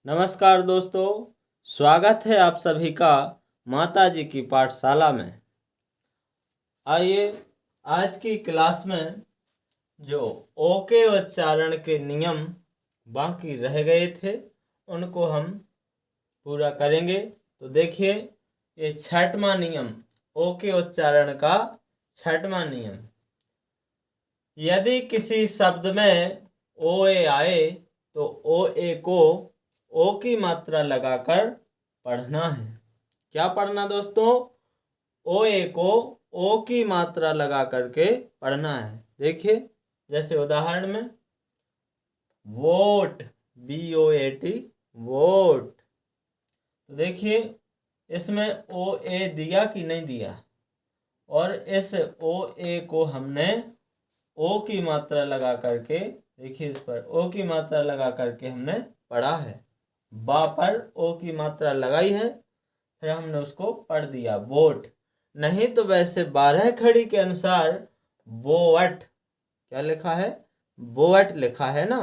नमस्कार दोस्तों, स्वागत है आप सभी का माताजी की पाठशाला में। आइए आज की क्लास में जो ओ के उच्चारण के नियम बाकी रह गए थे उनको हम पूरा करेंगे। तो देखिए, ये छठवां नियम ओ के उच्चारण का छठवां नियम। यदि किसी शब्द में ओ ए आए तो ओ ए को ओ की मात्रा लगाकर पढ़ना है। क्या पढ़ना दोस्तों? ओ ए को ओ की मात्रा लगा करके पढ़ना है। देखिए, जैसे उदाहरण में वोट, VOAT, वोट। तो देखिए, इसमें ओ ए दिया कि नहीं दिया, और इस ओ ए को हमने ओ की मात्रा लगा करके, देखिए इस पर ओ की मात्रा लगा करके हमने पढ़ा है। बा पर ओ की मात्रा लगाई है, फिर हमने उसको पढ़ दिया वोट। नहीं तो वैसे 12 खड़ी के अनुसार बोवट, क्या लिखा है? बोवट लिखा है ना।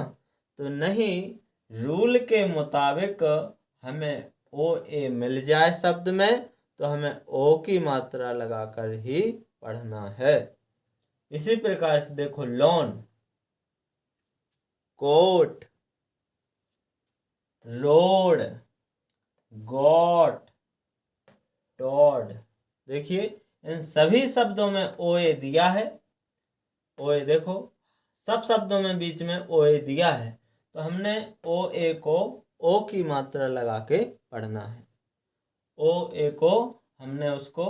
तो नहीं, रूल के मुताबिक हमें ओ ए मिल जाए शब्द में तो हमें ओ की मात्रा लगाकर ही पढ़ना है। इसी प्रकार से देखो, lawn, coat, road, got, toad. देखिए, इन सभी शब्दों में ओ ए दिया है। ओ ए देखो, सब शब्दों में बीच में ओ ए दिया है, तो हमने ओ ए को ओ की मात्रा लगा के पढ़ना है। ओ ए को हमने उसको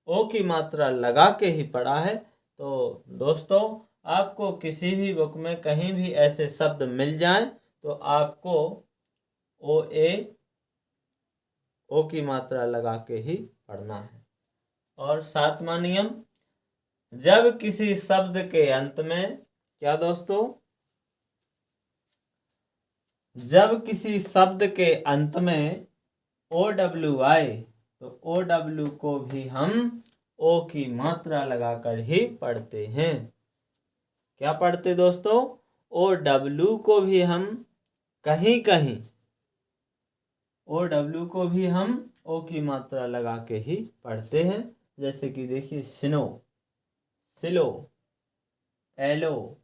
ओ की मात्रा लगा के ही पढ़ा है। तो दोस्तों, आपको किसी भी बुक में कहीं भी ऐसे शब्द मिल जाएं तो आपको ओ ए ओ की मात्रा लगा के ही पढ़ना है। और 7वां नियम, जब किसी शब्द के अंत में, क्या दोस्तों? जब किसी शब्द के अंत में OW आए तो OW को भी हम ओ की मात्रा लगाकर ही पढ़ते हैं। क्या पढ़ते दोस्तों? OW को भी हम कहीं कहीं, OW को भी हम ओ की मात्रा लगा के ही पढ़ते हैं। जैसे कि देखिए, स्नो, सिलो, एलो,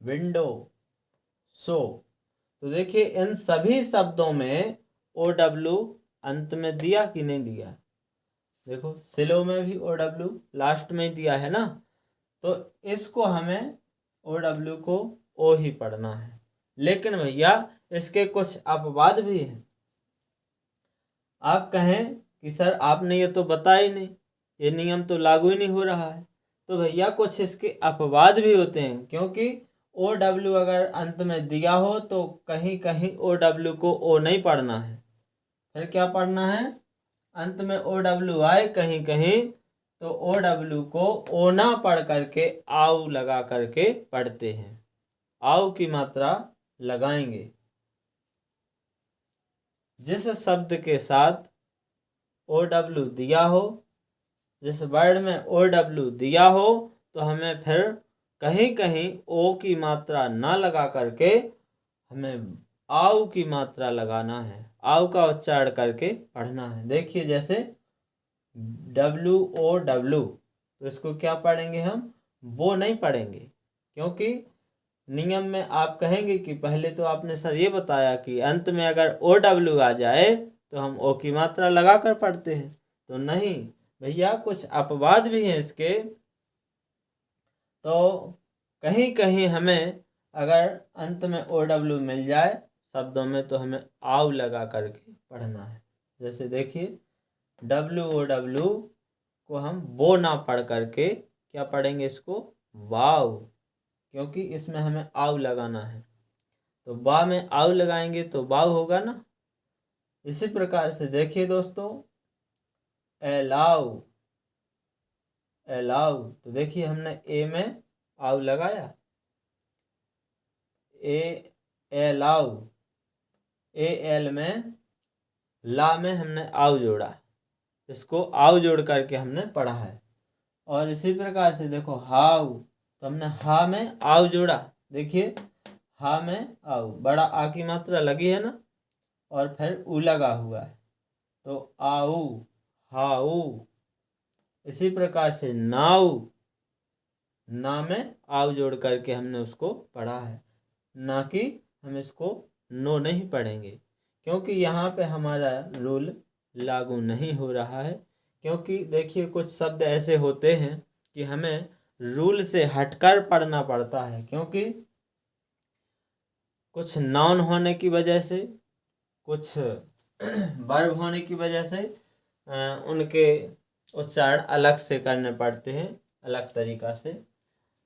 विंडो, सो। तो देखिए, इन सभी शब्दों में OW अंत में दिया कि नहीं दिया? देखो, सिलो में भी OW लास्ट में दिया है ना। तो इसको हमें OW को ओ ही पढ़ना है। लेकिन भैया, इसके कुछ अपवाद भी हैं। आप कहें कि सर आपने ये तो बताया ही नहीं, ये नियम तो लागू ही नहीं हो रहा है। तो भैया, कुछ इसके अपवाद भी होते हैं, क्योंकि OW अगर अंत में दिया हो तो कहीं कहीं OW को ओ नहीं पढ़ना है। फिर क्या पढ़ना है? अंत में OW आए कहीं कहीं तो OW को ओ ना पढ़ करके आउ लगा करके पढ़ते हैं। आउ की मात्रा लगाएंगे। जिस शब्द के साथ OW दिया हो, जिस वर्ड में OW दिया हो, तो हमें फिर कहीं कहीं ओ की मात्रा ना लगा करके हमें आउ की मात्रा लगाना है। आउ का उच्चारण करके पढ़ना है। देखिए, जैसे WOW, तो इसको क्या पढ़ेंगे हम? वो नहीं पढ़ेंगे, क्योंकि नियम में आप कहेंगे कि पहले तो आपने सर ये बताया कि अंत में अगर OW आ जाए तो हम ओ की मात्रा लगा कर पढ़ते हैं। तो नहीं भैया, कुछ अपवाद भी हैं इसके। तो कहीं कहीं हमें अगर अंत में OW मिल जाए शब्दों में तो हमें आउ लगा करके पढ़ना है। जैसे देखिए, WOW को हम वो ना पढ़ करके क्या पढ़ेंगे? इसको वाव, क्योंकि इसमें हमें आउ लगाना है। तो बा में आउ लगाएंगे तो वाव होगा ना। इसी प्रकार से देखिए दोस्तों, एलाउ, एलाउ। तो देखिए, हमने ए में आउ लगाया, एलाउ। एल में, ला में हमने आउ जोड़ा, इसको आउ जोड़ करके हमने पढ़ा है। और इसी प्रकार से देखो, हाउ, तो हमने हा में आउ जोड़ा। देखिए, हा में आउ, बड़ा आ की मात्रा लगी है ना। और फिर ऊ लगा हुआ है, तो आऊ, हाऊ। इसी प्रकार से नाऊ, ना में आऊ जोड़ करके हमने उसको पढ़ा है, ना कि हम इसको नो नहीं पढ़ेंगे, क्योंकि यहाँ पे हमारा रूल लागू नहीं हो रहा है। क्योंकि देखिए कुछ शब्द ऐसे होते हैं कि हमें रूल से हटकर पढ़ना पड़ता है, क्योंकि कुछ नाउन होने की वजह से, कुछ वर्ब होने की वजह से उनके उच्चारण अलग से करने पड़ते हैं, अलग तरीक़ा से।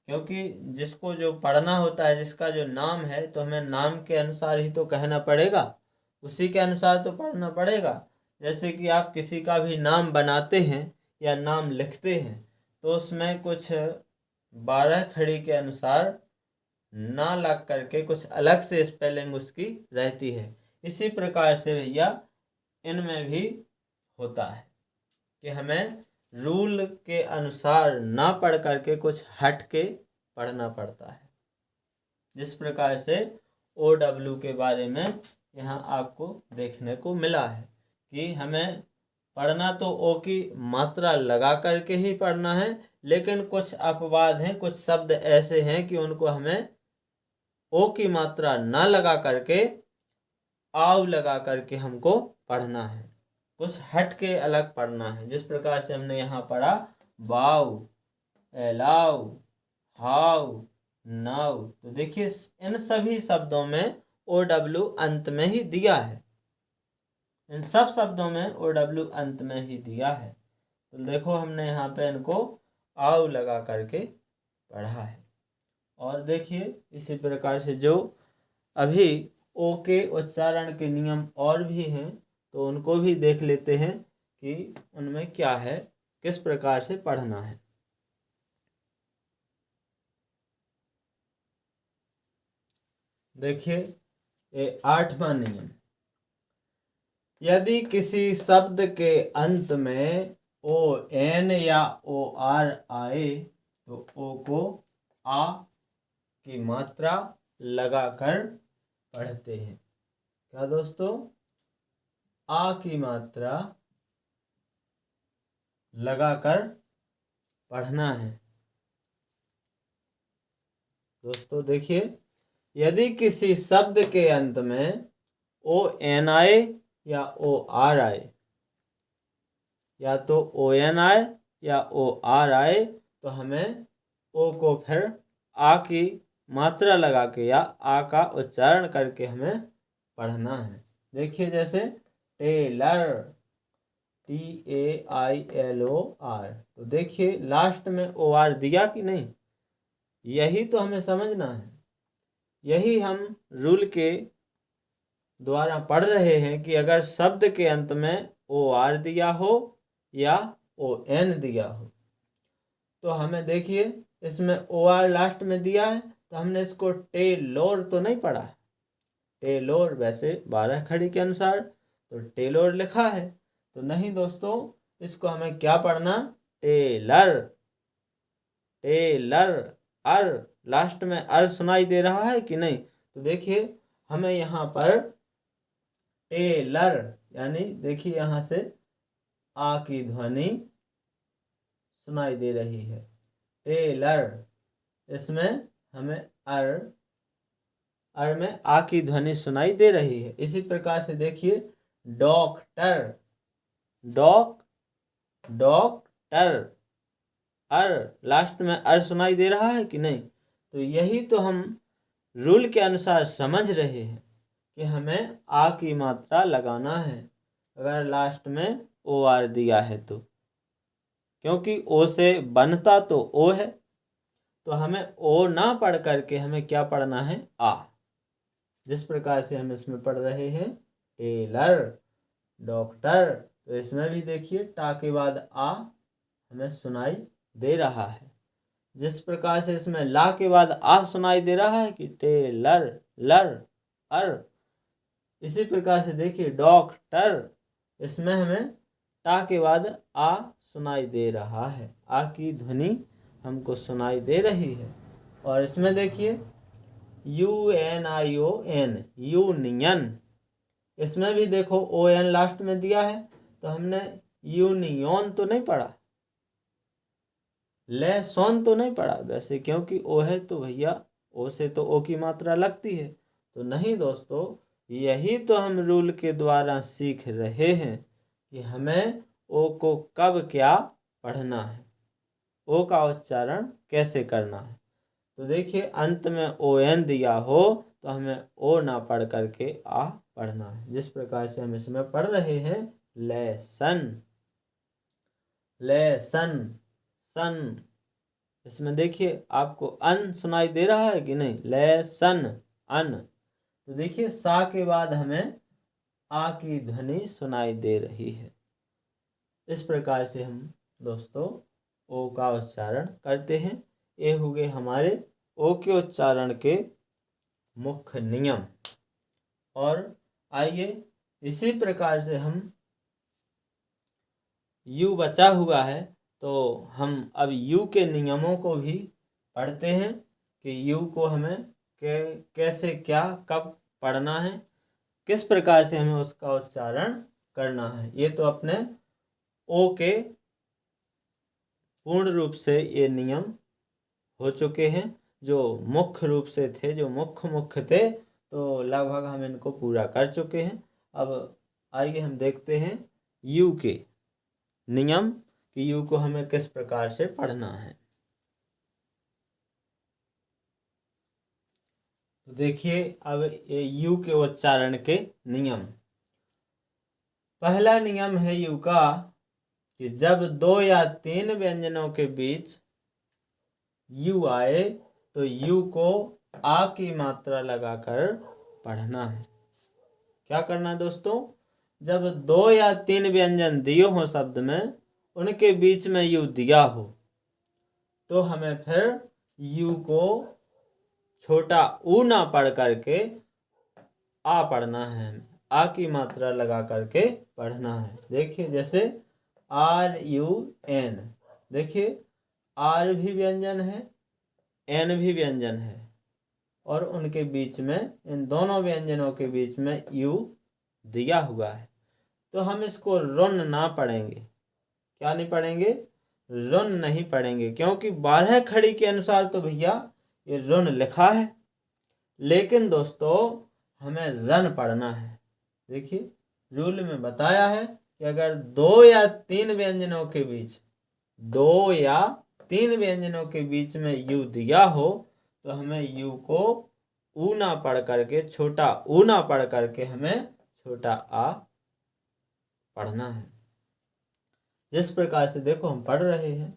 क्योंकि जिसको जो पढ़ना होता है, जिसका जो नाम है, तो हमें नाम के अनुसार ही तो कहना पड़ेगा, उसी के अनुसार तो पढ़ना पड़ेगा। जैसे कि आप किसी का भी नाम बनाते हैं या नाम लिखते हैं, तो उसमें कुछ 12 खड़ी के अनुसार ना लग करके कुछ अलग से स्पेलिंग उसकी रहती है। इसी प्रकार से भैया इनमें भी होता है कि हमें रूल के अनुसार ना पढ़ करके कुछ हट के पढ़ना पड़ता है। जिस प्रकार से OW के बारे में यहाँ आपको देखने को मिला है कि हमें पढ़ना तो ओ की मात्रा लगा करके ही पढ़ना है, लेकिन कुछ अपवाद हैं, कुछ शब्द ऐसे हैं कि उनको हमें ओ की मात्रा ना लगा करके आव लगा करके हमको पढ़ना है, कुछ हट के अलग पढ़ना है। जिस प्रकार से हमने यहाँ पढ़ा वाव, एलाव, हाउ, नाउ। तो देखिए इन सभी शब्दों में OW अंत में ही दिया है, इन सब शब्दों में OW अंत में ही दिया है। तो देखो हमने यहाँ पे इनको आव लगा करके पढ़ा है। और देखिए इसी प्रकार से जो अभी ओ के उच्चारण के नियम और भी हैं, तो उनको भी देख लेते हैं कि उनमें क्या है, किस प्रकार से पढ़ना है। देखिए ये 8वां नियम, यदि किसी शब्द के अंत में ON या OR आए तो ओ को आ की मात्रा लगाकर पढ़ते हैं। क्या दोस्तों? आ की मात्रा लगाकर पढ़ना है। दोस्तों देखिए, यदि किसी शब्द के अंत में ON आए या OR आए, या तो ON आए या OR आए, तो हमें ओ को फिर आ की मात्रा लगा के या आ का उच्चारण करके हमें पढ़ना है। देखिए जैसे टेलर, TAILOR, तो देखिए लास्ट में OR दिया कि नहीं, यही तो हमें समझना है। यही हम रूल के द्वारा पढ़ रहे हैं कि अगर शब्द के अंत में OR दिया हो या ON दिया हो, तो हमें देखिए इसमें OR लास्ट में दिया है, तो हमने इसको टेलोर तो नहीं पढ़ा, टेलोर वैसे 12 खड़ी के अनुसार तो टेलोर लिखा है, तो नहीं दोस्तों, इसको हमें क्या पढ़ना, टेलर, टेलर। अर लास्ट में अर सुनाई दे रहा है कि नहीं, तो देखिए हमें यहाँ पर टेलर, यानी देखिए यहाँ से आ की ध्वनि सुनाई दे रही है, टेलर। इसमें हमें अर में आ की ध्वनि सुनाई दे रही है। इसी प्रकार से देखिए डॉक्टर, डॉक्टर, अर लास्ट में अर सुनाई दे रहा है कि नहीं, तो यही तो हम रूल के अनुसार समझ रहे हैं कि हमें आ की मात्रा लगाना है अगर लास्ट में OR दिया है तो, क्योंकि ओ से बनता तो ओ है, तो हमें ओ ना पढ़ करके हमें क्या पढ़ना है, आ। जिस प्रकार से हम इसमें पढ़ रहे हैं टेलर, डॉक्टर, तो इसमें भी देखिए टा के बाद आ हमें सुनाई दे रहा है। जिस प्रकार से इसमें ला के बाद आ सुनाई दे रहा है कि टेलर, लर, अर, इसी प्रकार से देखिए डॉक्टर, इसमें हमें टा के बाद आ सुनाई दे रहा है, आ की ध्वनि हमको सुनाई दे रही है। और इसमें देखिए UNION, यूनियन, इसमें भी देखो ओ एन लास्ट में दिया है, तो हमने यूनियन तो नहीं पढ़ा, लेसन तो नहीं पढ़ा वैसे, क्योंकि ओ है तो भैया ओ से तो ओ की मात्रा लगती है। तो नहीं दोस्तों, यही तो हम रूल के द्वारा सीख रहे हैं कि हमें ओ को कब क्या पढ़ना है, ओ का उच्चारण कैसे करना है। तो देखिए अंत में ओ एन दिया हो तो हमें ओ ना पढ़ करके आ पढ़ना है, जिस प्रकार से हम इसमें पढ़ रहे हैं लेसन, लेसन, सन। इसमें देखिए आपको अन सुनाई दे रहा है कि नहीं, लेसन, अन। तो देखिए सा के बाद हमें आ की ध्वनि सुनाई दे रही है। इस प्रकार से हम दोस्तों ओ का उच्चारण करते हैं। ये हो गए हमारे ओ के उच्चारण के मुख्य नियम। और आइए इसी प्रकार से हम यू बचा हुआ है, तो हम अब यू के नियमों को भी पढ़ते हैं कि यू को हमें कैसे क्या कब पढ़ना है, किस प्रकार से हमें उसका उच्चारण करना है। ये तो अपने ओ के पूर्ण रूप से ये नियम हो चुके हैं, जो मुख्य रूप से थे, जो मुख्य थे, तो लगभग हम इनको पूरा कर चुके हैं। अब आइए हम देखते हैं यू के नियम कि यू को हमें किस प्रकार से पढ़ना है। तो देखिए अब ये यू के उच्चारण के नियम। पहला नियम है यू का कि जब 2 या 3 व्यंजनों के बीच यू आए तो यू को आ की मात्रा लगाकर पढ़ना है। क्या करना है दोस्तों, जब 2 या 3 व्यंजन दिए हो शब्द में, उनके बीच में यू दिया हो, तो हमें फिर यू को छोटा ऊ ना पढ़ करके आ पढ़ना है, आ की मात्रा लगा करके पढ़ना है। देखिए जैसे आर यू एन, देखिए आर भी व्यंजन है, एन भी व्यंजन है, और उनके बीच में, इन दोनों व्यंजनों के बीच में यू दिया हुआ है। तो हम इसको रुन ना पढ़ेंगे। क्या नहीं पढ़ेंगे, रुन नहीं पढ़ेंगे, क्योंकि 12 खड़ी के अनुसार तो भैया ये रुन लिखा है, लेकिन दोस्तों हमें रन पढ़ना है। देखिए रूल में बताया है कि अगर 2 या 3 व्यंजनों के बीच, 2 या 3 व्यंजनों के बीच में यू दिया हो, तो हमें यू को ऊ ना पढ़ करके, छोटा ऊ ना पढ़ करके हमें छोटा आ पढ़ना है। जिस प्रकार से देखो हम पढ़ रहे हैं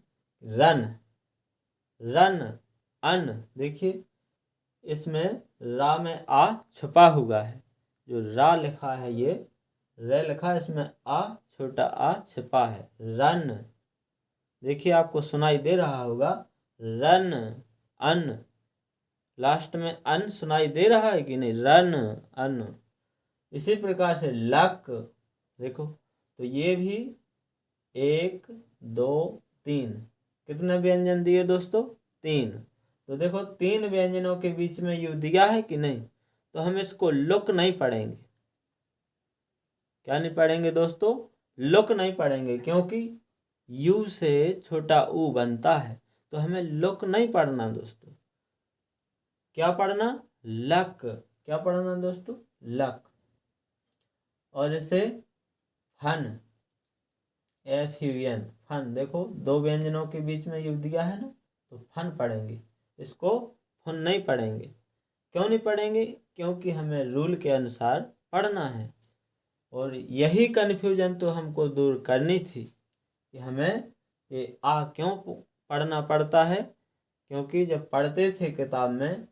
रन, रन, अन। देखिए इसमें रा में आ छुपा हुआ है, जो रा लिखा है ये रे लिखा है, इसमें आ छोटा आ छिपा है, रन। देखिए आपको सुनाई दे रहा होगा रन, अन, लास्ट में अन सुनाई दे रहा है कि नहीं, रन, अन। इसी प्रकार से लक, देखो तो ये भी 1 2 3, कितने व्यंजन दिए दोस्तों, 3। तो देखो 3 व्यंजनों के बीच में यू दिया है कि नहीं, तो हम इसको लुक नहीं पढ़ेंगे। क्या नहीं पढ़ेंगे दोस्तों, लुक नहीं पढ़ेंगे, क्योंकि यू से छोटा ऊ बनता है, तो हमें लुक नहीं पढ़ना दोस्तों। क्या पढ़ना, लक। क्या पढ़ना दोस्तों, लक। और इसे फन, FUN, फन। देखो 2 व्यंजनों के बीच में यू दिया है ना, तो फन पढ़ेंगे, इसको फन नहीं पढ़ेंगे। क्यों नहीं पढ़ेंगे, क्योंकि हमें रूल के अनुसार पढ़ना है। और यही कन्फ्यूजन तो हमको दूर करनी थी कि हमें ये आ क्यों पढ़ना पड़ता है, क्योंकि जब पढ़ते थे किताब में,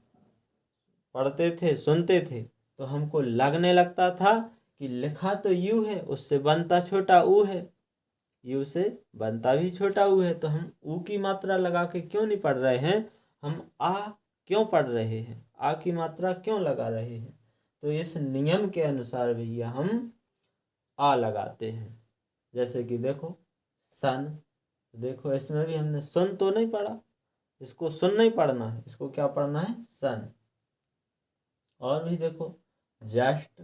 पढ़ते थे, सुनते थे, तो हमको लगने लगता था कि लिखा तो यू है, उससे बनता छोटा ऊ है, यू से बनता भी छोटा ऊ है, तो हम ऊ की मात्रा लगा के क्यों नहीं पढ़ रहे हैं, हम आ क्यों पढ़ रहे हैं, आ की मात्रा क्यों लगा रहे हैं। तो इस नियम के अनुसार भैया हम आ लगाते हैं। जैसे कि देखो सन, देखो इसमें भी हमने सुन तो नहीं पढ़ा, इसको सुन नहीं पढ़ना है, इसको क्या पढ़ना है, सन। और भी देखो जस्ट,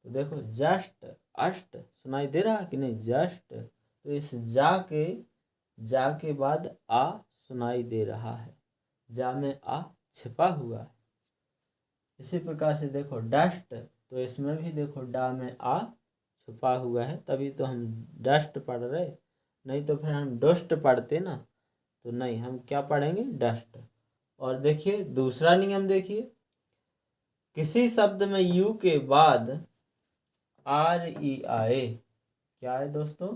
तो देखो जस्ट, अष्ट सुनाई दे रहा कि नहीं, जस्ट। तो इस जा के बाद आ सुनाई दे रहा है, जा में आ छिपा हुआ है। इसी प्रकार से देखो डस्ट, तो इसमें भी देखो डा में आ छुपा हुआ है, तभी तो हम डस्ट पढ़ रहे, नहीं तो फिर हम डस्ट पढ़ते ना, तो नहीं, हम क्या पढ़ेंगे, डस्ट। और देखिए दूसरा नियम देखिए, किसी शब्द में यू के बाद आर ई आए, क्या है दोस्तों,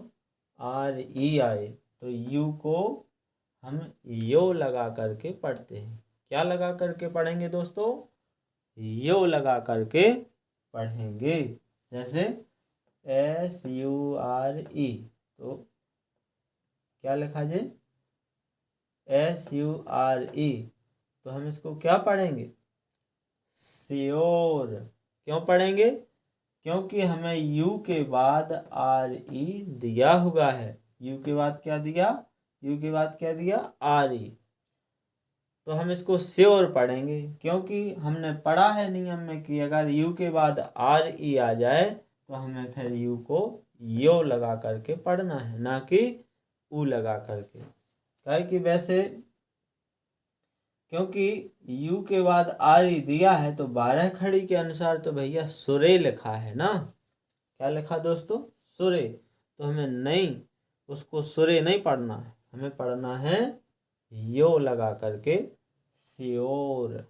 आर ई आए, तो यू को हम यो लगा करके पढ़ते हैं। क्या लगा करके पढ़ेंगे दोस्तों, यो लगा करके पढ़ेंगे। जैसे SURE, तो क्या लिखा जाए, SURE, तो हम इसको क्या पढ़ेंगे, श्योर। क्यों पढ़ेंगे, क्योंकि हमें यू के बाद RE दिया हुआ है। यू के बाद क्या दिया, यू के बाद क्या दिया, RE, तो हम इसको श्योर पढ़ेंगे, क्योंकि हमने पढ़ा है नियम में कि अगर यू के बाद RE आ जाए तो हमें फिर यू को यो लगा करके पढ़ना है, ना कि ऊ लगा करके। क्या कि वैसे क्योंकि यू के बाद RE दिया है, तो 12 खड़ी के अनुसार तो भैया सुरे लिखा है ना, क्या लिखा दोस्तों, सुरे। तो हमें नहीं, उसको सुरे नहीं पढ़ना है, हमें पढ़ना है यो लगा करके श्योर।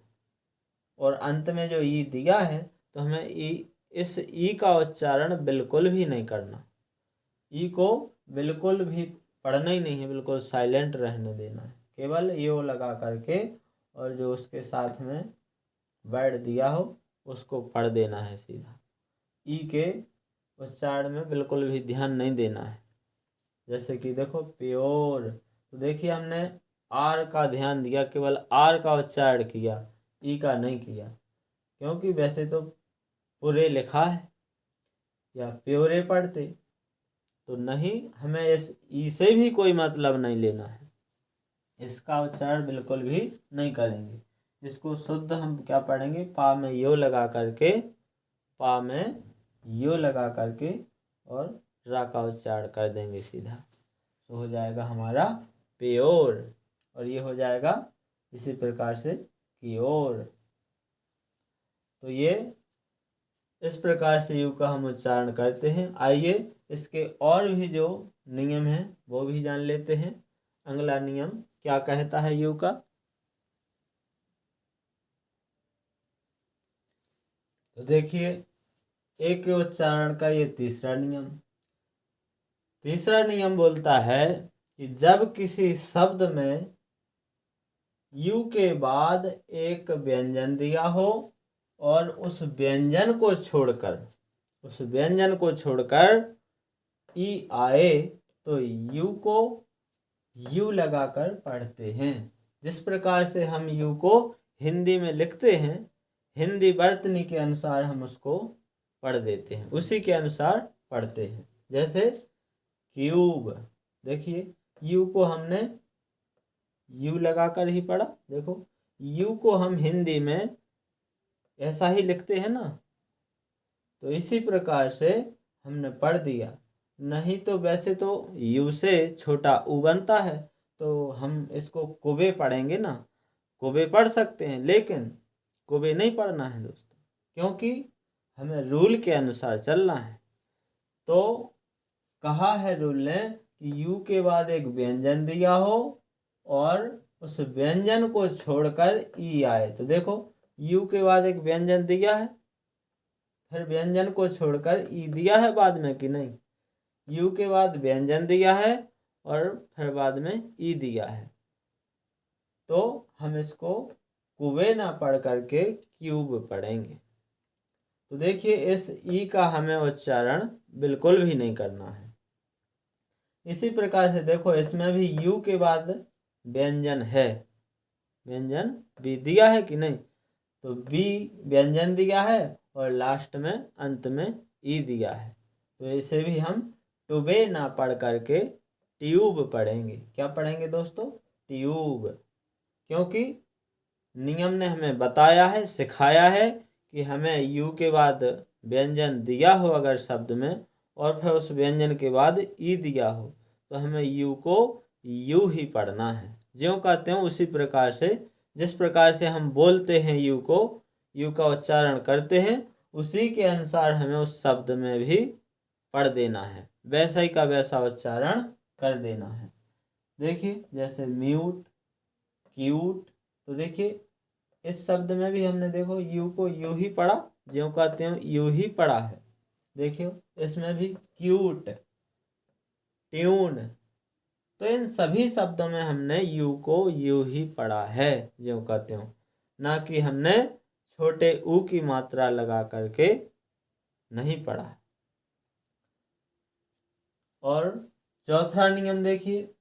और अंत में जो ई दिया है, तो हमें इस ई का उच्चारण बिल्कुल भी नहीं करना, ई को बिल्कुल भी पढ़ना ही नहीं है, बिल्कुल साइलेंट रहने देना है, केवल यो लगा करके, और जो उसके साथ में वर्ड दिया हो उसको पढ़ देना है सीधा। ई के उच्चारण में बिल्कुल भी ध्यान नहीं देना है। जैसे कि देखो प्योर, तो देखिए हमने आर का ध्यान दिया, केवल आर का उच्चारण किया, ई का नहीं किया, क्योंकि वैसे तो पूरे लिखा है या प्योरे पढ़ते, तो नहीं, हमें इस ई से भी कोई मतलब नहीं लेना है, इसका उच्चारण बिल्कुल भी नहीं करेंगे। इसको शुद्ध हम क्या पढ़ेंगे, पा में यो लगा करके, पा में यो लगा करके और रा का उच्चारण कर देंगे सीधा, तो हो जाएगा हमारा प्योर। और ये हो जाएगा इसी प्रकार से क्योर। तो ये इस प्रकार से यू का हम उच्चारण करते हैं। आइए इसके और भी जो नियम हैं वो भी जान लेते हैं। अगला नियम क्या कहता है यू का, तो देखिए एक के उच्चारण का ये तीसरा नियम बोलता है कि जब किसी शब्द में यू के बाद एक व्यंजन दिया हो और उस व्यंजन को छोड़कर ई आए, तो यू को यू लगाकर पढ़ते हैं। जिस प्रकार से हम यू को हिंदी में लिखते हैं, हिंदी वर्तनी के अनुसार हम उसको पढ़ देते हैं, उसी के अनुसार पढ़ते हैं। जैसे क्यूब, देखिए यू को हमने यू लगाकर ही पढ़ा, देखो यू को हम हिंदी में ऐसा ही लिखते हैं ना, तो इसी प्रकार से हमने पढ़ दिया। नहीं तो वैसे तो यू से छोटा ऊ बनता है, तो हम इसको कुबे पढ़ेंगे ना, कुबे पढ़ सकते हैं, लेकिन कुबे नहीं पढ़ना है दोस्तों, क्योंकि हमें रूल के अनुसार चलना है। तो कहा है रूल ने कि यू के बाद एक व्यंजन दिया हो और उस व्यंजन को छोड़कर ई आए, तो देखो यू के बाद एक व्यंजन दिया है, फिर व्यंजन को छोड़कर ई दिया है बाद में कि नहीं, यू के बाद व्यंजन दिया है और फिर बाद में ई दिया है, तो हम इसको कुबे ना पढ़ करके क्यूब पढ़ेंगे। तो देखिए इस ई का हमें उच्चारण बिल्कुल भी नहीं करना है। इसी प्रकार से देखो इसमें भी यू के बाद व्यंजन है, व्यंजन बी दिया है कि नहीं, तो बी व्यंजन दिया है और लास्ट में अंत में ई दिया है, तो इसे भी हम टुबे ना पढ़ करके ट्यूब पढ़ेंगे। क्या पढ़ेंगे दोस्तों, ट्यूब, क्योंकि नियम ने हमें बताया है, सिखाया है कि हमें यू के बाद व्यंजन दिया हो अगर शब्द में, और फिर उस व्यंजन के बाद ई दिया हो, तो हमें यू को यू ही पढ़ना है। ज्यों का त्यों उसी प्रकार से, जिस प्रकार से हम बोलते हैं यू को, यू का उच्चारण करते हैं, उसी के अनुसार हमें उस शब्द में भी पढ़ देना है, वैसा ही का वैसा उच्चारण कर देना है। देखिए जैसे म्यूट, क्यूट, तो देखिए इस शब्द में भी हमने देखो यू को यू ही पढ़ा, ज्यों का त्यों यू ही पढ़ा है। देखियो इसमें भी क्यूट, ट्यून, तो इन सभी शब्दों में हमने यू को यू ही पढ़ा है ज्यों का त्यों, ना कि हमने छोटे ऊ की मात्रा लगा करके नहीं पढ़ा है। और चौथा नियम देखिए,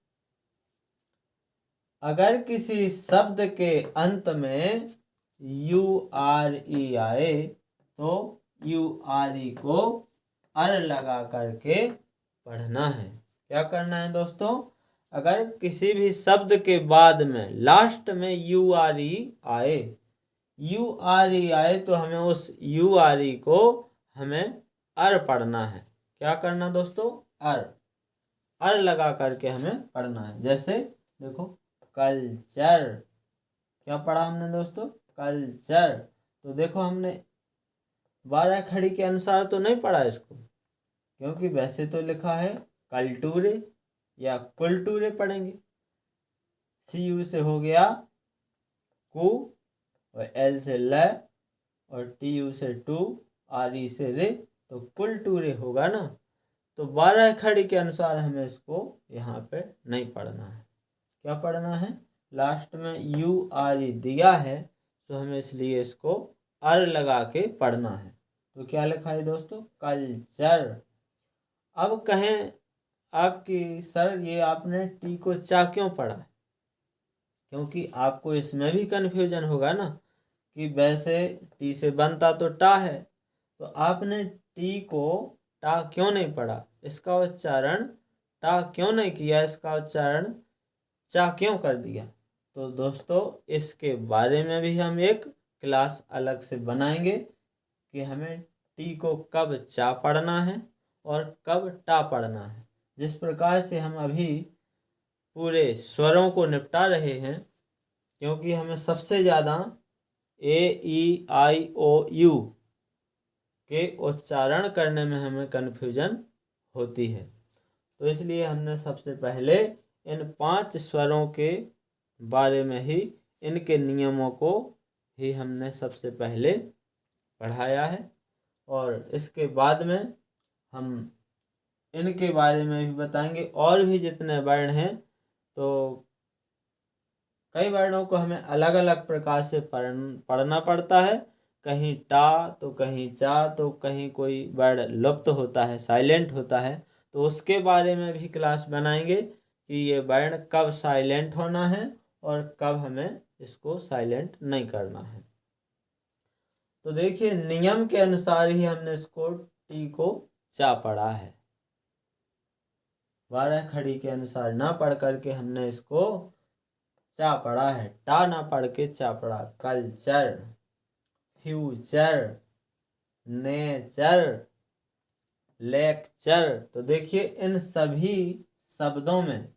अगर किसी शब्द के अंत में यू आर ई आए तो यू आर ई को अर लगा करके पढ़ना है। क्या करना है दोस्तों, अगर किसी भी शब्द के बाद में लास्ट में यू आर ई आए, यू आर ई आए, तो हमें उस यू आर ई को हमें अर पढ़ना है। क्या करना दोस्तों, अर लगा करके हमें पढ़ना है। जैसे देखो कल्चर, क्या पढ़ा हमने दोस्तों, कल्चर, तो देखो हमने 12 खड़ी के अनुसार तो नहीं पढ़ा इसको, क्योंकि वैसे तो लिखा है कल्टूरे या कुलटूरे पढ़ेंगे। सी यू से हो गया कु, और एल से ल, और टी यू से टू, आर ई से रे, तो कुलटूरे होगा ना। तो 12 खड़ी के अनुसार हमें इसको यहाँ पे नहीं पढ़ना है। क्या पढ़ना है, लास्ट में यू आर ई दिया है, तो हमें इसलिए इसको अर लगा के पढ़ना है। तो क्या लिखा है दोस्तों, कल्चर। अब कहें आपकी सर ये आपने टी को चा क्यों पढ़ा, क्योंकि आपको इसमें भी कन्फ्यूजन होगा ना कि वैसे टी से बनता तो टा है, तो आपने टी को टा क्यों नहीं पढ़ा, इसका उच्चारण टा क्यों नहीं किया, इसका उच्चारण चा क्यों कर दिया। तो दोस्तों इसके बारे में भी हम एक क्लास अलग से बनाएंगे कि हमें टी को कब चा पढ़ना है और कब टा पढ़ना है। जिस प्रकार से हम अभी पूरे स्वरों को निपटा रहे हैं, क्योंकि हमें सबसे ज़्यादा ए ई आई ओ यू के उच्चारण करने में हमें कन्फ्यूजन होती है, तो इसलिए हमने सबसे पहले इन 5 स्वरों के बारे में ही, इनके नियमों को ही हमने सबसे पहले पढ़ाया है। और इसके बाद में हम इनके बारे में भी बताएंगे। और भी जितने वर्ण हैं, तो कई वर्णों को हमें अलग अलग प्रकार से पढ़ना पड़ता है, कहीं टा तो कहीं चा, तो कहीं कोई वर्ण लुप्त होता है, साइलेंट होता है, तो उसके बारे में भी क्लास बनाएंगे कि ये वर्ण कब साइलेंट होना है और कब हमें इसको साइलेंट नहीं करना है। तो देखिए नियम के अनुसार ही हमने इसको टी को चा पढ़ा है, 12 खड़ी के अनुसार ना पढ़ करके हमने इसको चा पढ़ा है, टा ना पढ़ के चा पढ़ा। कल्चर, फ्यूचर, नेचर, लेक्चर, तो देखिए इन सभी शब्दों में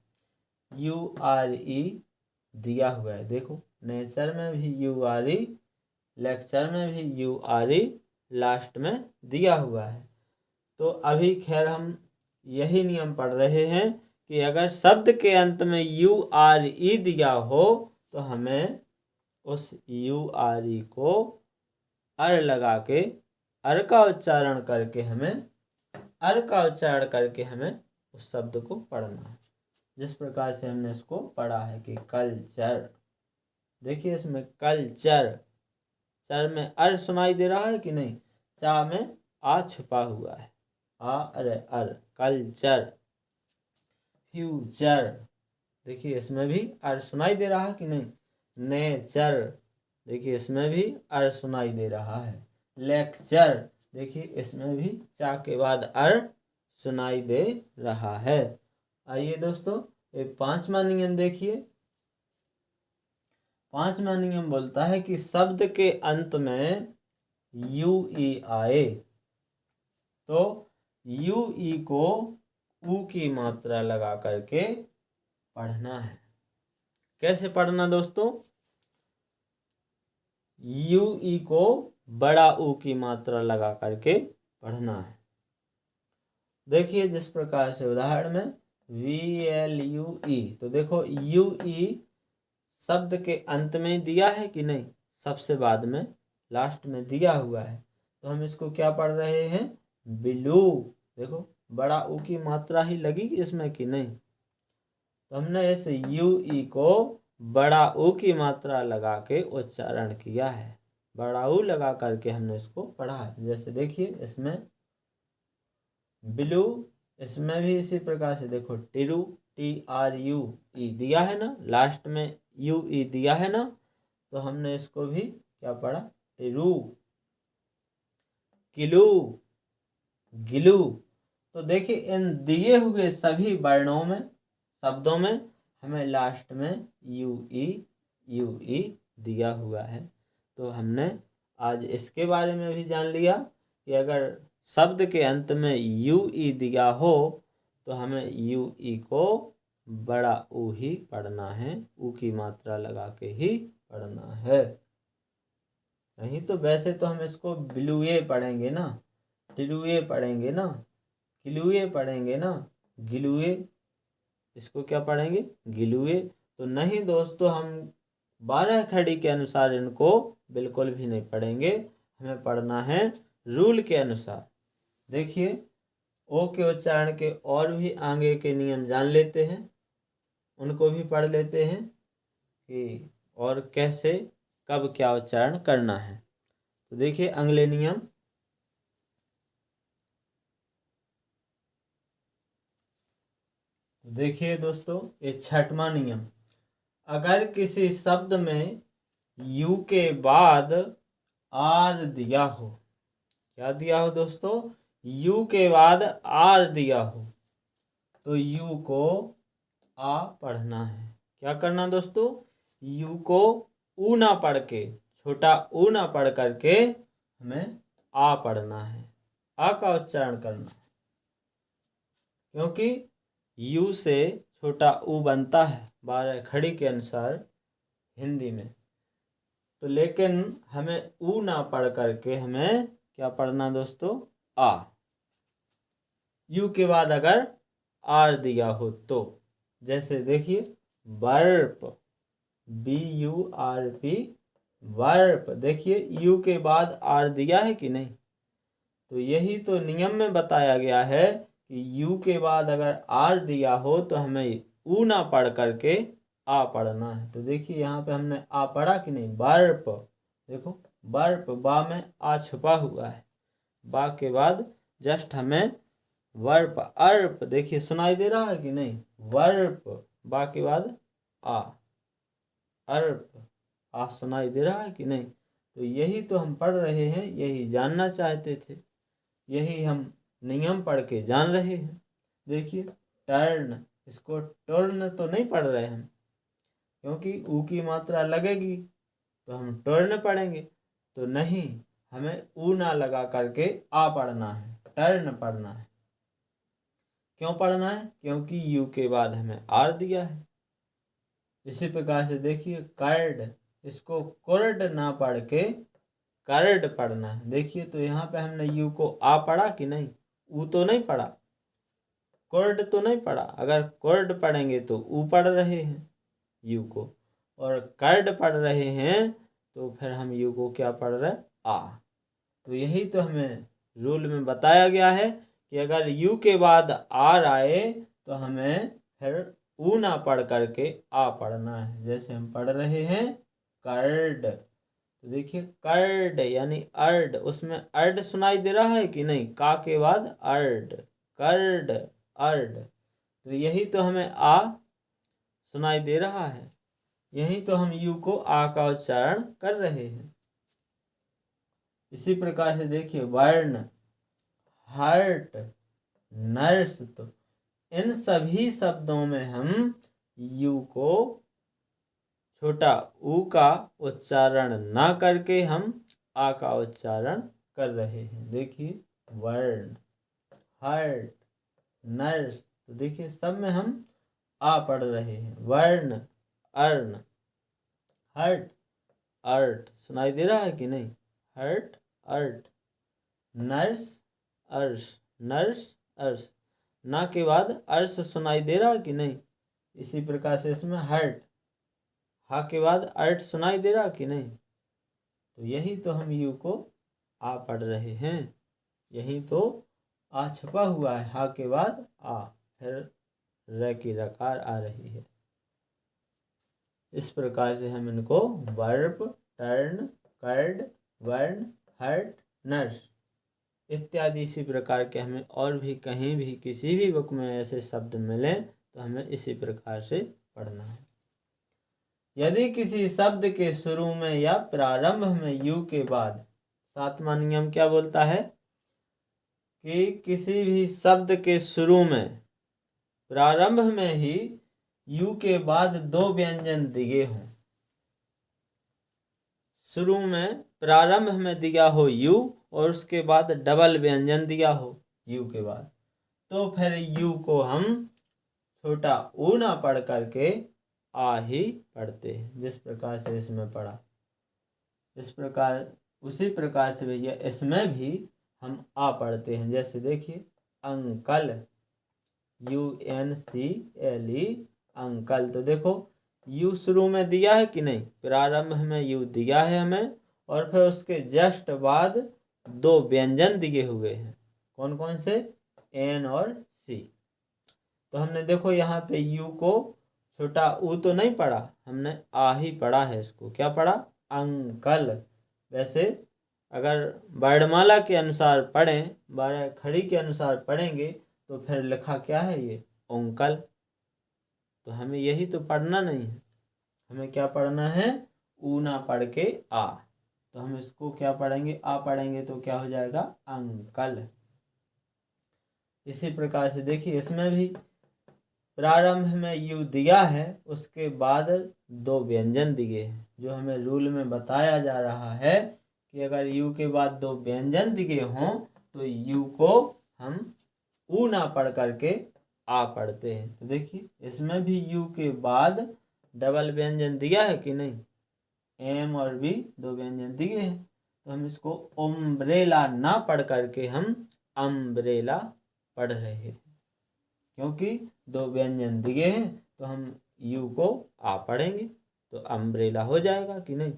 यू आर ई दिया हुआ है। देखो नेचर में भी यू आर ई, लेक्चर में भी यू आर ई लास्ट में दिया हुआ है। तो अभी खैर हम यही नियम पढ़ रहे हैं कि अगर शब्द के अंत में यू आर ई दिया हो, तो हमें उस यू आर ई को अर लगा के, अर का उच्चारण करके हमें उस शब्द को पढ़ना है। जिस प्रकार से हमने इसको पढ़ा है कि कल्चर, देखिए इसमें कल्चर, चर में अर सुनाई दे रहा है कि नहीं, चा में आ छुपा हुआ है, आ अरे अर, कल्चर। फ्यूचर, देखिए इसमें भी अर सुनाई दे रहा है कि नहीं। नेचर, देखिए इसमें भी अर सुनाई दे रहा है। लेक्चर, देखिए इसमें भी चा के बाद अर सुनाई दे रहा है। आइए दोस्तों ये 5वां नियम देखिए। 5वां नियम बोलता है कि शब्द के अंत में यू ई आए, तो यू ई को ऊ की मात्रा लगा करके पढ़ना है। कैसे पढ़ना दोस्तों? यू ई को बड़ा ऊ की मात्रा लगा करके पढ़ना है। देखिए जिस प्रकार से उदाहरण में VLUE, तो देखो यू ई शब्द के अंत में दिया है कि नहीं, सबसे बाद में लास्ट में दिया हुआ है, तो हम इसको क्या पढ़ रहे हैं? ब्लू। देखो बड़ा ऊ की मात्रा ही लगी इसमें कि नहीं, तो हमने इस यू ई को बड़ा ऊ की मात्रा लगा के उच्चारण किया है, बड़ा ऊ लगा करके हमने इसको पढ़ा है। जैसे देखिए इसमें ब्लू, इसमें भी इसी प्रकार से देखो टिरू, TRUE दिया है ना, लास्ट में UE दिया है ना, तो हमने इसको भी क्या पढ़ा? टिरू। किलू, गिलू। तो देखिए इन दिए हुए सभी वर्णों में, शब्दों में हमें लास्ट में UE दिया हुआ है। तो हमने आज इसके बारे में भी जान लिया कि अगर शब्द के अंत में UE दिया हो तो हमें UE को बड़ा ऊ ही पढ़ना है, ऊ की मात्रा लगा के ही पढ़ना है। नहीं तो वैसे तो हम इसको ब्लूए पढ़ेंगे ना, टिरुए पढ़ेंगे ना, किलुए पढ़ेंगे ना, गिलुए, इसको क्या पढ़ेंगे? गिलुए। तो नहीं दोस्तों, हम 12 खड़ी के अनुसार इनको बिल्कुल भी नहीं पढ़ेंगे, हमें पढ़ना है रूल के अनुसार। देखिए ओ के उच्चारण के और भी आगे के नियम जान लेते हैं, उनको भी पढ़ लेते हैं कि और कैसे कब क्या उच्चारण करना है। तो देखिए अगले नियम, देखिए दोस्तों ये 6वां नियम, अगर किसी शब्द में यू के बाद आर दिया हो, क्या दिया हो दोस्तों? यू के बाद आर दिया हो, तो यू को आ पढ़ना है। क्या करना दोस्तों? यू को ऊ ना पढ़ के, छोटा ऊ ना पढ़ करके हमें आ पढ़ना है, आ का उच्चारण करना है, क्योंकि यू से छोटा ऊ बनता है 12 खड़ी के अनुसार हिंदी में। तो लेकिन हमें ऊ ना पढ़ करके हमें क्या पढ़ना दोस्तों? आ। यू के बाद अगर आर दिया हो तो, जैसे देखिए बर्प, BURP, वर्प। देखिए यू के बाद आर दिया है कि नहीं, तो यही तो नियम में बताया गया है कि यू के बाद अगर आर दिया हो तो हमें ऊ ना पढ़ करके आ पढ़ना है। तो देखिए यहाँ पे हमने आ पढ़ा कि नहीं? बर्प। देखो बर्प, बा में आ छुपा हुआ है, बा के बाद जस्ट हमें वर्प, अर्प, देखिए सुनाई दे रहा है कि नहीं? वर्प, बा के बाद आ, अर्प, आ सुनाई दे रहा है कि नहीं? तो यही तो हम पढ़ रहे हैं, यही जानना चाहते थे, यही हम नियम पढ़ के जान रहे हैं। देखिए टर्न, इसको टर्न तो नहीं पढ़ रहे हम, क्योंकि ऊ की मात्रा लगेगी तो हम टर्न पढ़ेंगे, तो नहीं, हमें ऊ ना लगा करके आ पढ़ना है, टर्न पढ़ना है। क्यों पढ़ना है? क्योंकि यू के बाद हमें आर दिया है। इसी प्रकार से देखिए कर्ड, इसको कोर्ड ना पढ़ के कर्ड पढ़ना है। देखिए तो यहाँ पे हमने यू को आ पढ़ा कि नहीं? ऊ तो नहीं पढ़ा, कोर्ड तो नहीं पढ़ा। अगर कोर्ड पढ़ेंगे तो ऊ पढ़ रहे हैं यू को, और कर्ड पढ़ रहे हैं तो फिर हम यू को क्या पढ़ रहे? आ। तो यही तो हमें रूल में बताया गया है कि अगर यू के बाद आर आए तो हमें फिर ऊ ना पढ़ करके आ पढ़ना है। जैसे हम पढ़ रहे हैं कर्ड, तो देखिए कर्ड यानी अर्ड, उसमें अर्ड सुनाई दे रहा है कि नहीं? का के बाद अर्ड, कर्ड, अर्ड। तो यही तो हमें आ सुनाई दे रहा है, यही तो हम यू को आ का उच्चारण कर रहे हैं। इसी प्रकार से देखिए वर्ण, हर्ट, नर्स, तो इन सभी शब्दों में हम यू को छोटा ऊ का उच्चारण ना करके हम आ का उच्चारण कर रहे हैं। देखिए वर्ण, हर्ट, नर्स, तो देखिए सब में हम आ पढ़ रहे हैं। वर्ण, अर्ण, हर्ट, अर्ट, सुनाई दे रहा है कि नहीं? हर्ट, अर्ट, नर्स, अर्श, नर्स, अर्श, ना के बाद अर्श सुनाई दे रहा है कि नहीं? इसी प्रकार से इसमें हर्ट, हा के बाद अर्ट सुनाई दे रहा कि नहीं? तो यही तो हम यू को आ पढ़ रहे हैं। यही तो आ छपा हुआ है, हा के बाद आ, फिर र की रकार आ रही है। इस प्रकार से हम इनको वर्ब, टर्न, कर्ड, वर्ण, हर्ट, नर्स इत्यादि इसी प्रकार के हमें और भी कहीं भी किसी भी बुक में ऐसे शब्द मिलें तो हमें इसी प्रकार से पढ़ना है। यदि किसी शब्द के शुरू में या प्रारंभ में यू के बाद, सातवां नियम क्या बोलता है कि किसी भी शब्द के शुरू में प्रारंभ में ही यू के बाद दो व्यंजन दिए हों। शुरू में प्रारंभ में दिया हो यू और उसके बाद डबल व्यंजन दिया हो यू के बाद, तो फिर यू को हम छोटा ऊ ना पढ़ करके आ ही पढ़ते हैं। जिस प्रकार से इसमें पढ़ा, इस प्रकार उसी प्रकार से भैया इसमें भी हम आ पढ़ते हैं। जैसे देखिए अंकल, UNCLE, अंकल, तो देखो यू शुरू में दिया है कि नहीं? प्रारंभ में यू दिया है हमें और फिर उसके जस्ट बाद दो व्यंजन दिए हुए हैं। कौन कौन से? एन और सी। तो हमने देखो यहाँ पे यू को छोटा ऊ तो नहीं पढ़ा, हमने आ ही पढ़ा है। इसको क्या पढ़ा? अंकल। वैसे अगर वर्णमाला के अनुसार पढ़ें, 12 खड़ी के अनुसार पढ़ेंगे तो फिर लिखा क्या है? ये अंकल। तो हमें यही तो पढ़ना नहीं है, हमें क्या पढ़ना है? ऊ ना पढ़ के आ। तो हम इसको क्या पढ़ेंगे? आ पढ़ेंगे तो क्या हो जाएगा? अंकल। इसी प्रकार से देखिए इसमें भी प्रारंभ में यू दिया है, उसके बाद दो व्यंजन दिए हैं। जो हमें रूल में बताया जा रहा है कि अगर यू के बाद दो व्यंजन दिए हों तो यू को हम ऊ ना पढ़ करके आ पढ़ते हैं। तो देखिए इसमें भी यू के बाद डबल व्यंजन दिया है कि नहीं? एम और बी दो व्यंजन दिए हैं, तो हम इसको अम्ब्रेला ना पढ़ करके हम अम्ब्रेला पढ़ रहे हैं। क्योंकि दो व्यंजन दिए हैं तो हम यू को आ पढ़ेंगे तो अम्ब्रेला हो जाएगा कि नहीं?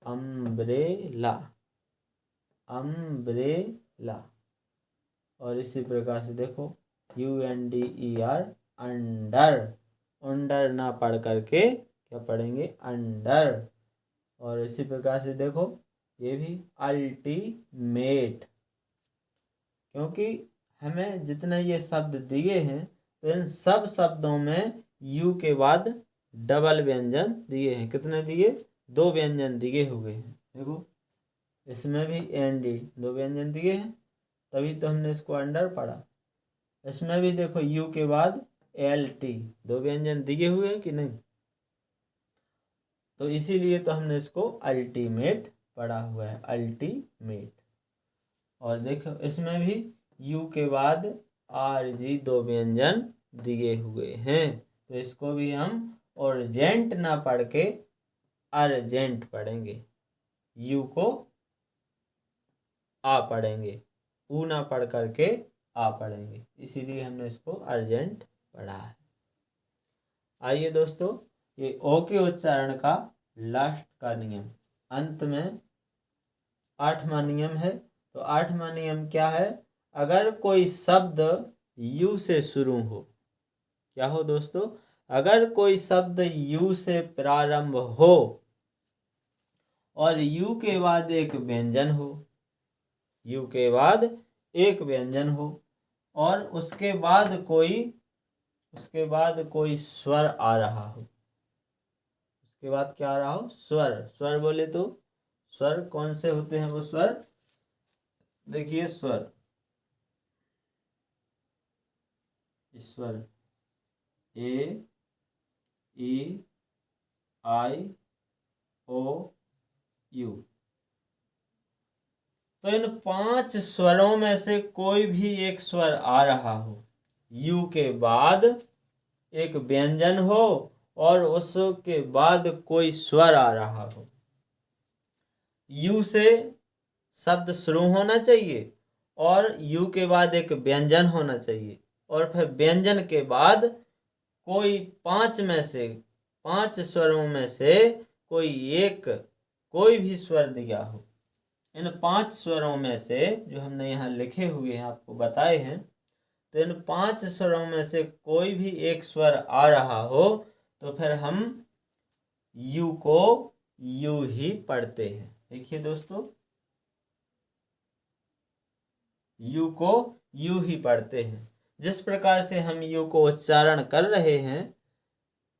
Umbrella, umbrella. और इसी प्रकार से देखो UNDER, अंडर, अंडर ना पढ़ करके क्या पढ़ेंगे? अंडर। और इसी प्रकार से देखो ये भी अल्टीमेट, क्योंकि हमें जितने ये शब्द दिए हैं तो इन सब शब्दों में यू के बाद डबल व्यंजन दिए हैं। कितने दिए? दो व्यंजन दिए हुए हैं। देखो इसमें भी ND दो व्यंजन दिए हैं, तभी तो हमने इसको अंडर पढ़ा। इसमें भी देखो यू के बाद LT दो व्यंजन दिए हुए हैं कि नहीं? तो इसीलिए तो हमने इसको अल्टीमेट पढ़ा हुआ है, अल्टीमेट। और देखो इसमें भी यू के बाद RG दो व्यंजन दिए हुए हैं, तो इसको भी हम अर्जेंट ना पढ़ के अर्जेंट पढ़ेंगे। यू को आ पढ़ेंगे, ऊ ना पढ़ करके आ पढ़ेंगे, इसीलिए हमने इसको अर्जेंट पढ़ा है। आइए दोस्तों, ये ओ के उच्चारण का लास्ट का नियम, अंत में 8वां नियम है। तो 8वां नियम क्या है? अगर कोई शब्द यू से शुरू हो, क्या हो दोस्तों? अगर कोई शब्द यू से प्रारंभ हो और यू के बाद एक व्यंजन हो, यू के बाद एक व्यंजन हो और उसके बाद कोई स्वर आ रहा हो, उसके बाद क्या आ रहा हो? स्वर। स्वर बोले तो स्वर कौन से होते हैं? वो स्वर देखिए, स्वर, स्वर A, E, I, O, U, तो इन 5 स्वरों में से कोई भी एक स्वर आ रहा हो, यू के बाद एक व्यंजन हो और उसके बाद कोई स्वर आ रहा हो। यू से शब्द शुरू होना चाहिए और यू के बाद एक व्यंजन होना चाहिए और फिर व्यंजन के बाद कोई 5 स्वरों में से कोई भी स्वर दिया हो। इन 5 स्वरों में से जो हमने यहाँ लिखे हुए हैं, आपको बताए हैं, तो इन 5 स्वरों में से कोई भी एक स्वर आ रहा हो तो फिर हम यू को यू ही पढ़ते हैं। देखिए दोस्तों, यू को यू ही पढ़ते हैं। जिस प्रकार से हम यू को उच्चारण कर रहे हैं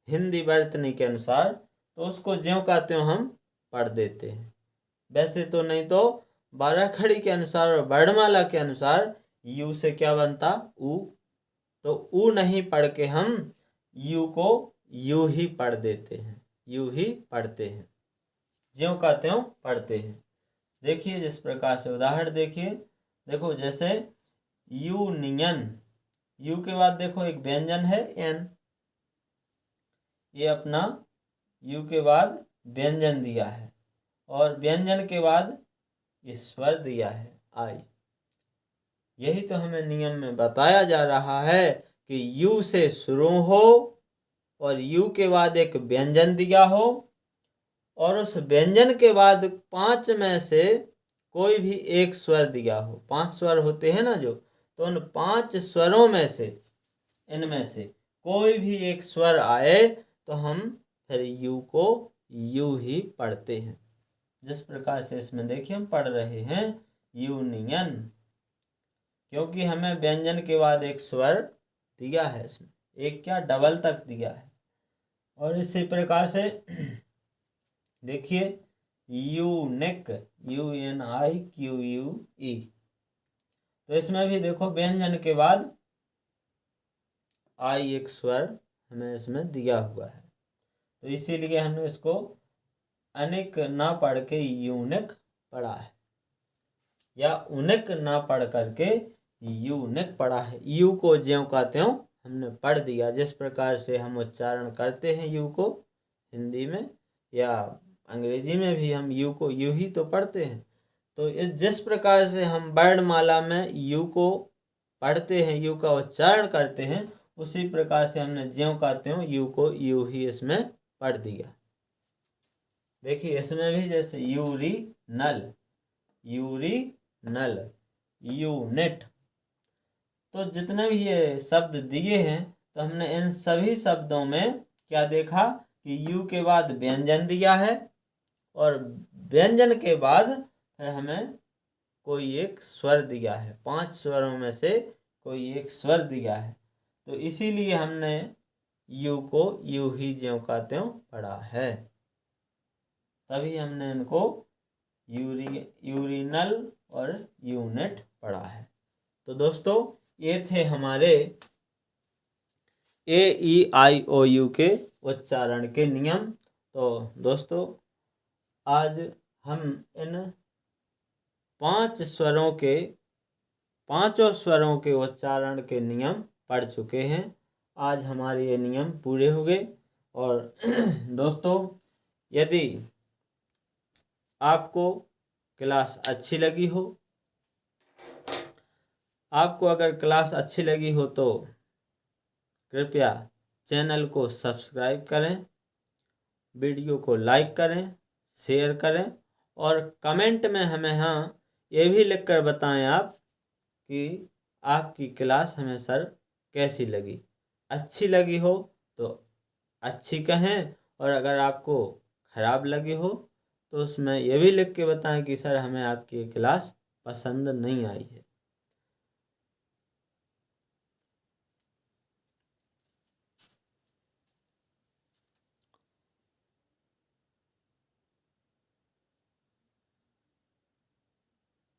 हिंदी वर्तनी के अनुसार, तो उसको ज्यों का त्यों हम पढ़ देते हैं। वैसे तो नहीं तो 12 खड़ी के अनुसार और वर्णमाला के अनुसार यू से क्या बनता, ऊ, तो ऊ नहीं पढ़ के हम यू को यू ही पढ़ देते हैं, यू ही पढ़ते हैं, ज्यों का त्यों पढ़ते हैं। देखिए जिस प्रकार से उदाहरण देखिए, देखो जैसे यूनियन, यू के बाद देखो एक व्यंजन है एन, ये अपना यू के बाद व्यंजन दिया है और व्यंजन के बाद ये स्वर दिया है आई। यही तो हमें नियम में बताया जा रहा है कि यू से शुरू हो और यू के बाद एक व्यंजन दिया हो और उस व्यंजन के बाद 5 में से कोई भी एक स्वर दिया हो। 5 स्वर होते हैं ना जो, तो उन 5 स्वरों में से, इनमें से कोई भी एक स्वर आए तो हम फिर यू को यू ही पढ़ते हैं। जिस प्रकार से इसमें देखिए हम पढ़ रहे हैं यूनियन, क्योंकि हमें व्यंजन के बाद एक स्वर दिया है, इसमें एक क्या डबल तक दिया है। और इसी प्रकार से देखिए यूनिक, UNIQUE, तो इसमें भी देखो व्यंजन के बाद आई एक स्वर हमें इसमें दिया हुआ है, तो इसीलिए हमने इसको अनिक ना पढ़ के यूनिक पढ़ा है या उनिक ना पढ़ करके यूनिक पढ़ा है। यू को ज्यों का त्यों हमने पढ़ दिया। जिस प्रकार से हम उच्चारण करते हैं यू को हिंदी में या अंग्रेजी में भी हम यू को यू ही तो पढ़ते हैं, तो इस जिस प्रकार से हम वर्णमाला में यू को पढ़ते हैं, यू का उच्चारण करते हैं, उसी प्रकार से हमने ज्यों का त्यों यू को यू ही इसमें पढ़ दिया। देखिए इसमें भी जैसे यूरिनल, यूनिट, तो जितने भी ये शब्द दिए हैं, तो हमने इन सभी शब्दों में क्या देखा कि यू के बाद व्यंजन दिया है और व्यंजन के बाद फिर हमें कोई एक स्वर दिया है। 5 स्वरों में से कोई एक स्वर दिया है, तो इसीलिए हमने यू को यू ही ज्यों का त्यों पढ़ा है। तभी हमने इनको यूरिनल और यूनिट पढ़ा है। तो दोस्तों ये थे हमारे AEIOU के उच्चारण के नियम। तो दोस्तों आज हम इन 5 स्वरों के 5 स्वरों के उच्चारण के नियम पढ़ चुके हैं। आज हमारे ये नियम पूरे हो गए। और दोस्तों यदि आपको क्लास अच्छी लगी हो, आपको अगर क्लास अच्छी लगी हो तो कृपया चैनल को सब्सक्राइब करें, वीडियो को लाइक करें, शेयर करें और कमेंट में हमें हाँ ये भी लिखकर बताएं आप कि आपकी क्लास हमें सर कैसी लगी। अच्छी लगी हो तो अच्छी कहें और अगर आपको ख़राब लगी हो तो उसमें यह भी लिख के बताएं कि सर हमें आपकी क्लास पसंद नहीं आई है।